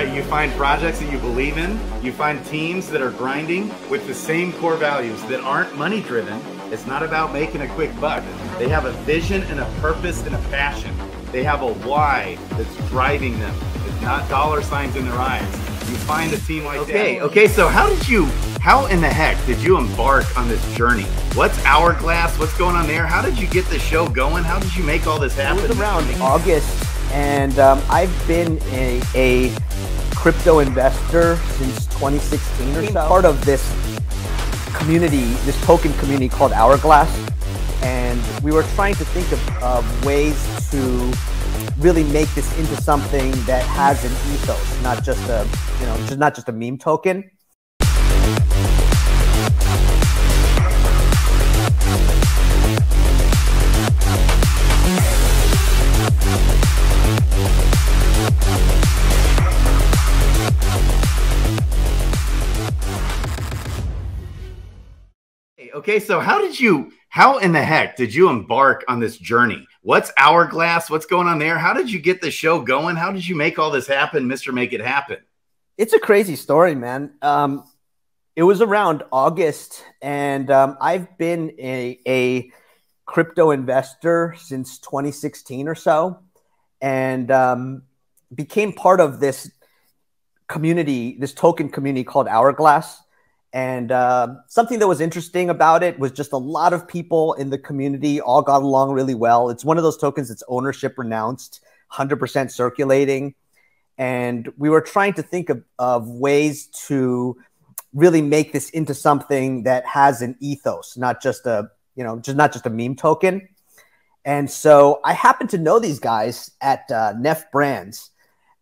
right? You find projects that you believe in. You find teams that are grinding with the same core values that aren't money driven. It's not about making a quick buck. They have a vision and a purpose and a passion. They have a why that's driving them. It's not dollar signs in their eyes. You find a team like that. Okay, so how in the heck did you embark on this journey? What's HourGlass? What's going on there? How did you get the show going? How did you make all this happen? It was around August, and I've been a crypto investor since 2016 or so. Part of this community, this token community called HourGlass, and we were trying to think of ways to really make this into something that has an ethos, not just a, not just a meme token. Okay, so how in the heck did you embark on this journey? What's HourGlass? What's going on there? How did you get the show going? How did you make all this happen, Mr. Make It Happen? It's a crazy story, man. It was around August, and I've been a crypto investor since 2016 or so, and became part of this community, this token community called HourGlass. And something that was interesting about it was just a lot of people in the community all got along really well. It's one of those tokens that's ownership renounced, 100% circulating. And we were trying to think of ways to really make this into something that has an ethos, not just a, not just a meme token. And so I happened to know these guys at NEFT Brands.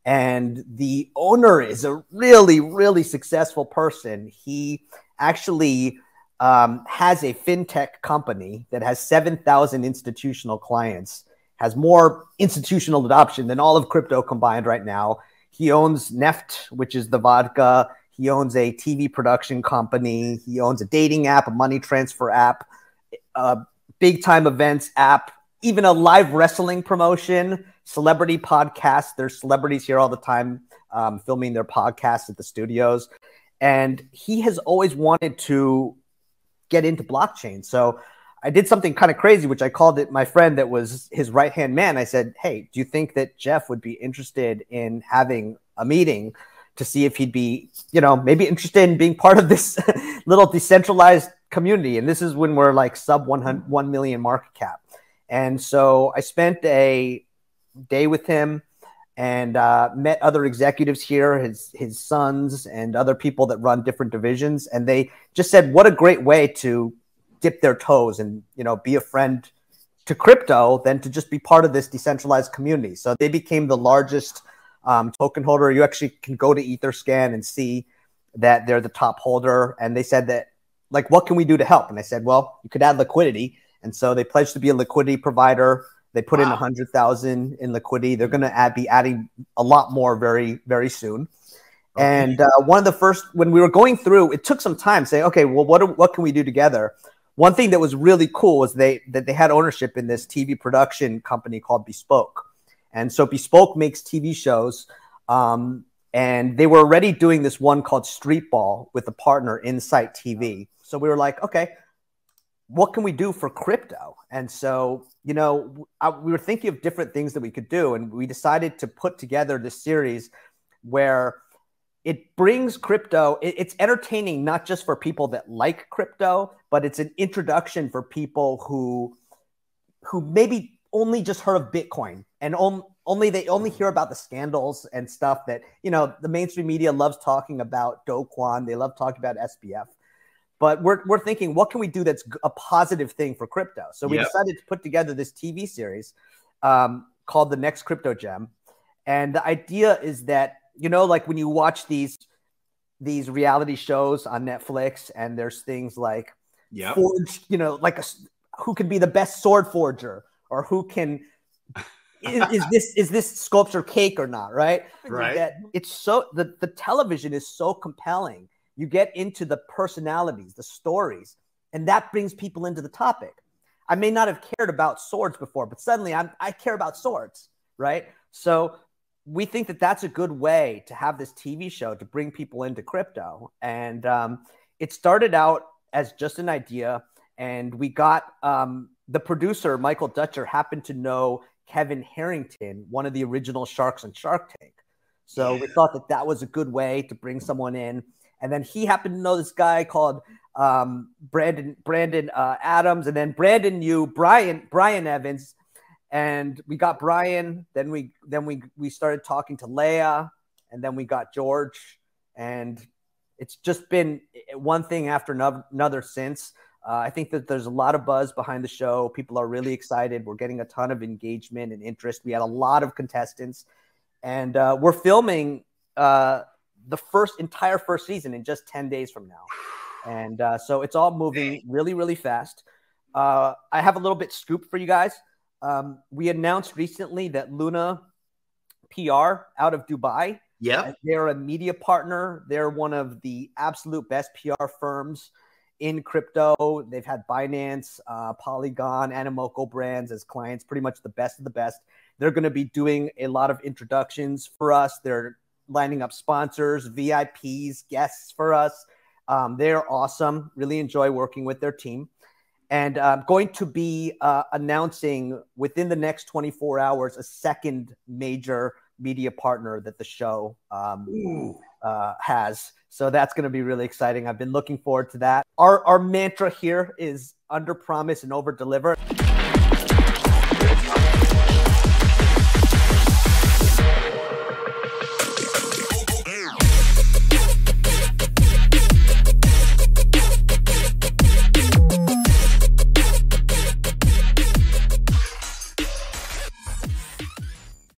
And the owner is a really, really successful person. He actually has a fintech company that has 7,000 institutional clients, has more institutional adoption than all of crypto combined right now. He owns NEFT, which is the vodka. He owns a TV production company. He owns a dating app, a money transfer app, a big time events app, even a live wrestling promotion, celebrity podcast. There's celebrities here all the time filming their podcasts at the studios. And he has always wanted to get into blockchain. So I did something kind of crazy, which I called it my friend that was his right-hand man. I said, hey, do you think that Jeff would be interested in having a meeting to see if he'd be, maybe interested in being part of this little decentralized community? And this is when we're like sub 1 million market cap. And so I spent a day with him and met other executives here, his sons and other people that run different divisions. And they just said, what a great way to dip their toes and, be a friend to crypto than to just be part of this decentralized community. So they became the largest token holder. You actually can go to Etherscan and see that they're the top holder. And they said that, like, what can we do to help? And I said, well, you could add liquidity. And so they pledged to be a liquidity provider. They put in 100,000 in liquidity. They're going to be adding a lot more very, very soon. Okay. And one of the first, when we were going through, it took some time saying, okay, well, what can we do together? One thing that was really cool was that they had ownership in this TV production company called Bespoke. And so Bespoke makes TV shows. And they were already doing this one called Street Ball with a partner, Insight TV. So we were like, okay, what can we do for crypto? And so, we were thinking of different things that we could do. And we decided to put together this series where it brings crypto. It's entertaining, not just for people that like crypto, but it's an introduction for people who maybe only just heard of Bitcoin and they only hear about the scandals and stuff that, the mainstream media loves talking about Do Kwon. They love talking about SBF. But we're thinking, what can we do that's a positive thing for crypto? So we decided to put together this TV series called The Next Crypto Gem. And the idea is that, like when you watch these reality shows on Netflix and there's things like forge, who can be the best sword forger, or who can is this sculpture cake or not, right? Right. That it's so the television is so compelling. You get into the personalities, the stories, and that brings people into the topic. I may not have cared about swords before, but suddenly I care about swords, right? So we think that that's a good way to have this TV show to bring people into crypto. And it started out as just an idea. And we got the producer, Michael Dutcher, happened to know Kevin Harrington, one of the original sharks on Shark Tank. So we thought that that was a good way to bring someone in. And then he happened to know this guy called Brandon Adams. And then Brandon knew Brian Evans. And we got Brian. Then we started talking to Leia. And then we got George. And it's just been one thing after another since. I think that there's a lot of buzz behind the show. People are really excited. We're getting a ton of engagement and interest. We had a lot of contestants. And we're filming the entire first season in just 10 days from now. And so it's all moving really, really fast. I have a little bit scoop for you guys. We announced recently that Luna PR out of Dubai. Yeah. They're a media partner. They're one of the absolute best PR firms in crypto. They've had Binance, Polygon, Animoco brands as clients, pretty much the best of the best. They're going to be doing a lot of introductions for us. They're lining up sponsors, VIPs, guests for us. They're awesome. Really enjoy working with their team. And I'm going to be announcing within the next 24 hours a second major media partner that the show has. So that's going to be really exciting. I've been looking forward to that. Our mantra here is under promise and over deliver.